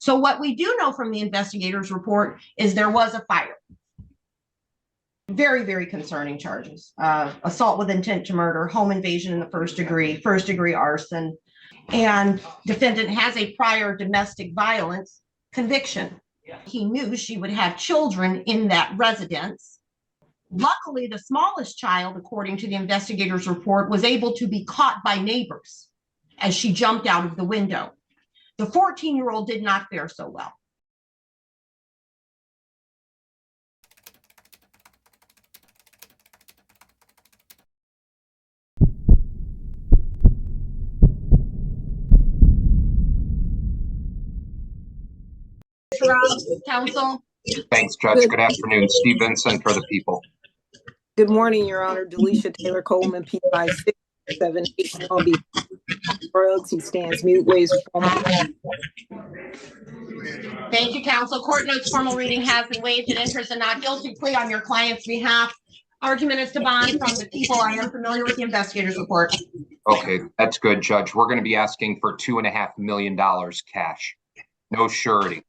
So what we do know from the investigator's report is there was a fire. Very, very concerning charges. Assault with intent to murder, home invasion in the first degree arson, and defendant has a prior domestic violence conviction. He knew she would have children in that residence. Luckily, the smallest child, according to the investigator's report, was able to be caught by neighbors as she jumped out of the window. The 14-year-old did not fare so well. Counsel. Thanks, Judge. Good afternoon. Steve Vincent for the people. Good morning, Your Honor. Delisha Taylor Coleman, P5678 on behalf of Scruggs. He stands mute, ways formal. Thank you, counsel. Court notes formal reading has been waived in interest and not guilty plea on your client's behalf. Argument is to bond from the people. I am familiar with the investigator's report. Okay, that's good, Judge. We're going to be asking for $2.5 million cash. No surety.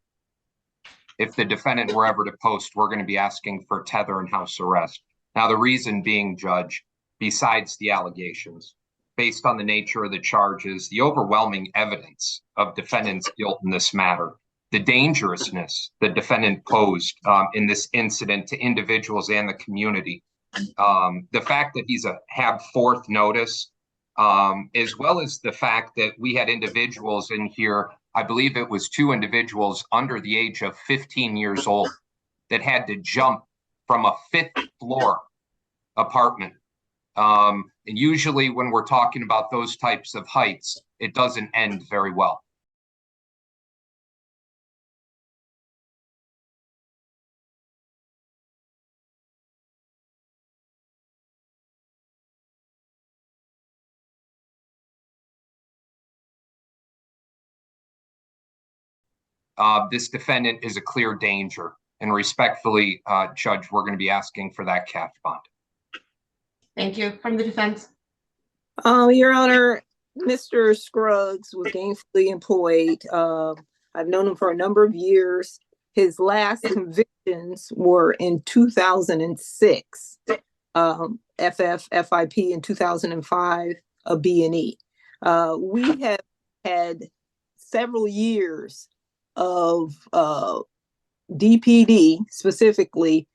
If the defendant were ever to post, we're going to be asking for tether and house arrest. Now, the reason being, Judge, besides the allegations, based on the nature of the charges, the overwhelming evidence of defendant's guilt in this matter, the dangerousness the defendant posed in this incident to individuals and the community, the fact that he's had fourth notice, as well as the fact that we had individuals in here, I believe it was 2 individuals under the age of 15 years old that had to jump from a 5th floor apartment. And usually when we're talking about those types of heights, it doesn't end very well. This defendant is a clear danger, and respectfully, Judge, we're going to be asking for that cash bond. Thank you. From the defense. Your Honor, Mr. Scruggs was gainfully employed. I've known him for a number of years. His last convictions were in 2006, FIP in 2005, a B&E. We have had several years of DPD specifically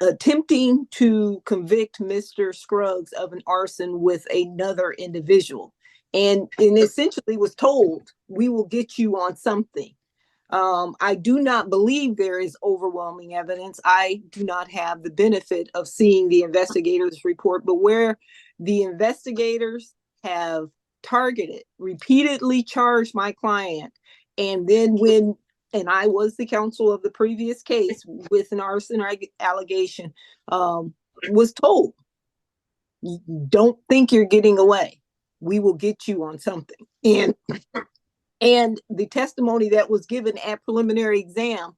attempting to convict Mr. Scruggs of an arson with another individual, and essentially was told, we will get you on something. I do not believe there is overwhelming evidence. I do not have the benefit of seeing the investigator's report, but where the investigators have targeted, repeatedly charged my client, and then and I was the counsel of the previous case with an arson allegation, was told, don't think you're getting away. We will get you on something. And the testimony that was given at preliminary exam,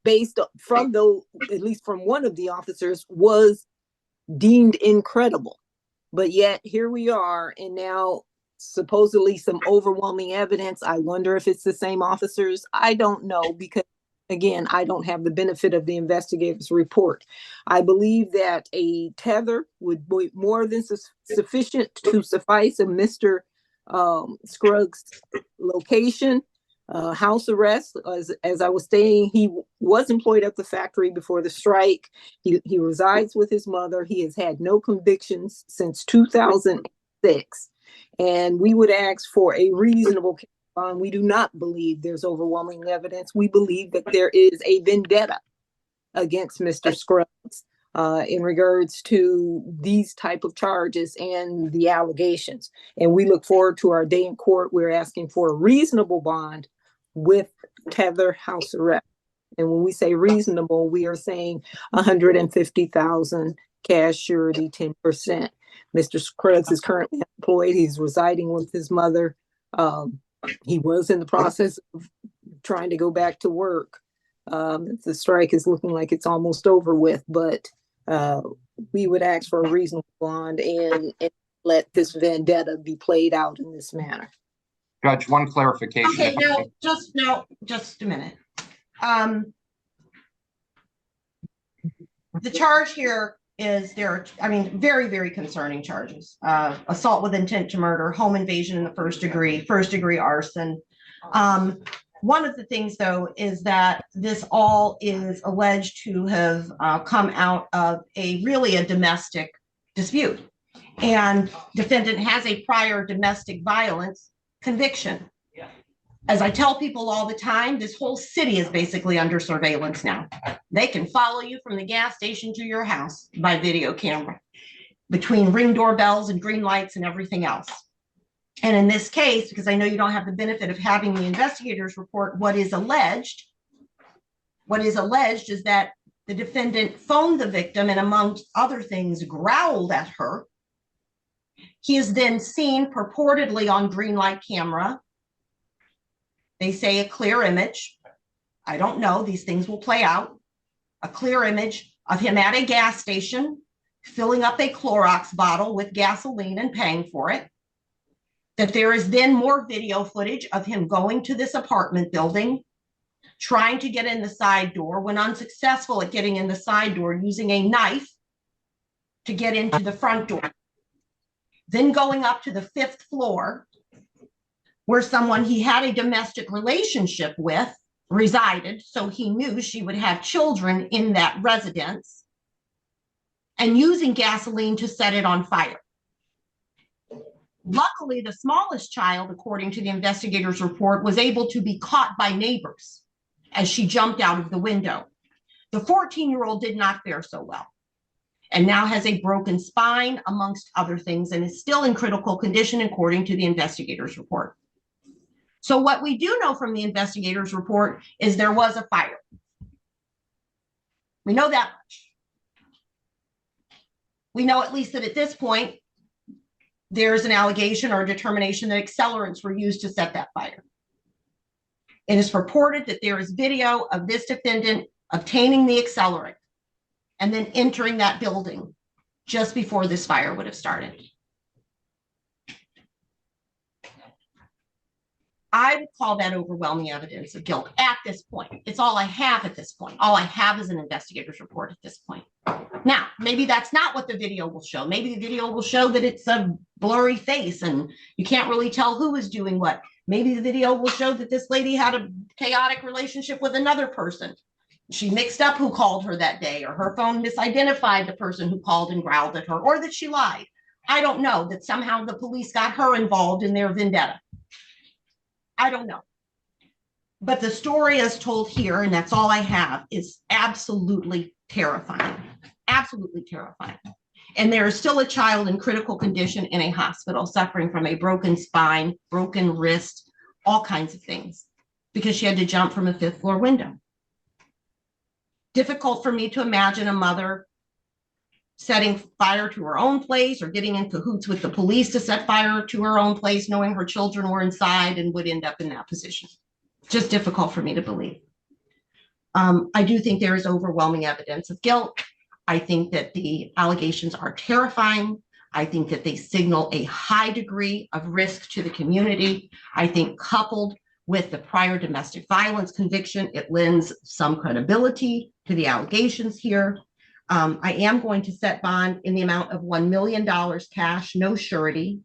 based from at least from one of the officers, was deemed incredible. But yet here we are, and now supposedly some overwhelming evidence. I wonder if it's the same officers. I don't know, because again, I don't have the benefit of the investigator's report. I believe that a tether would be more than sufficient to suffice in Mr. Scruggs' location. House arrest, as I was saying, he was employed at the factory before the strike. He resides with his mother. He has had no convictions since 2006. And we would ask for a reasonable cash bond. We do not believe there's overwhelming evidence. We believe that there is a vendetta against Mr. Scruggs in regards to these type of charges and the allegations. And we look forward to our day in court. We're asking for a reasonable bond with tether, house arrest. And when we say reasonable, we are saying $150,000 cash surety, 10%. Mr. Scruggs is currently employed. He's residing with his mother. He was in the process of trying to go back to work. The strike is looking like it's almost over with, but we would ask for a reasonable bond and let this vendetta be played out in this manner. Judge, one clarification. Okay, just a minute. The charge here is very, very concerning charges. Assault with intent to murder, home invasion in the first degree arson. One of the things, though, is that this all is alleged to have come out of a domestic dispute. And defendant has a prior domestic violence conviction. As I tell people all the time, this whole city is basically under surveillance now. They can follow you from the gas station to your house by video camera, between Ring doorbells and green lights and everything else. And in this case, because I know you don't have the benefit of having the investigator's report, what is alleged is that the defendant phoned the victim and, amongst other things, growled at her. He is then seen purportedly on green light camera. They say a clear image. I don't know. These things will play out. A clear image of him at a gas station, filling up a Clorox bottle with gasoline and paying for it. That there is then more video footage of him going to this apartment building, trying to get in the side door. When unsuccessful at getting in the side door, using a knife to get into the front door. Then going up to the 5th floor, where someone he had a domestic relationship with resided, so he knew she would have children in that residence, and using gasoline to set it on fire. Luckily, the smallest child, according to the investigator's report, was able to be caught by neighbors as she jumped out of the window. The 14-year-old did not fare so well, and now has a broken spine, amongst other things, and is still in critical condition, according to the investigator's report. So what we do know from the investigator's report is there was a fire. We know that much. We know at least that at this point, there's an allegation or a determination that accelerants were used to set that fire. It is purported that there is video of this defendant obtaining the accelerant and then entering that building just before this fire would have started. I would call that overwhelming evidence of guilt at this point. It's all I have at this point. All I have is an investigator's report at this point. Now, maybe that's not what the video will show. Maybe the video will show that it's a blurry face and you can't really tell who is doing what. Maybe the video will show that this lady had a chaotic relationship with another person. She mixed up who called her that day, or her phone misidentified the person who called and growled at her, or that she lied. I don't know, that somehow the police got her involved in their vendetta. I don't know. But the story as told here, and that's all I have, is absolutely terrifying. Absolutely terrifying. And there is still a child in critical condition in a hospital suffering from a broken spine, broken wrist, all kinds of things, because she had to jump from a 5th floor window. Difficult for me to imagine a mother setting fire to her own place or getting in cahoots with the police to set fire to her own place, knowing her children were inside and would end up in that position. Just difficult for me to believe. I do think there is overwhelming evidence of guilt. I think that the allegations are terrifying. I think that they signal a high degree of risk to the community. I think coupled with the prior domestic violence conviction, it lends some credibility to the allegations here. I am going to set bond in the amount of $1 million cash, no surety.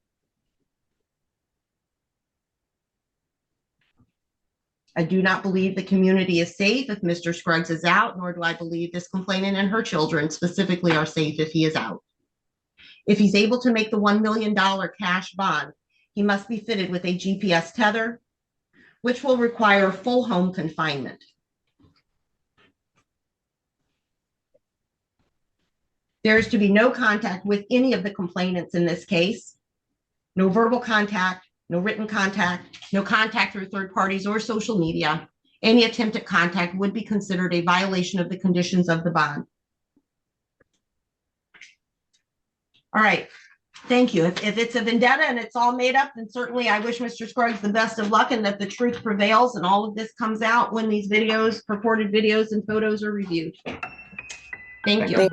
I do not believe the community is safe if Mr. Scruggs is out, nor do I believe this complainant and her children specifically are safe if he is out. If he's able to make the $1 million cash bond, he must be fitted with a GPS tether, which will require full home confinement. There is to be no contact with any of the complainants in this case. No verbal contact, no written contact, no contact through third parties or social media. Any attempt at contact would be considered a violation of the conditions of the bond. All right, thank you. If it's a vendetta and it's all made up, then certainly I wish Mr. Scruggs the best of luck and that the truth prevails and all of this comes out when these videos, purported videos and photos are reviewed. Thank you.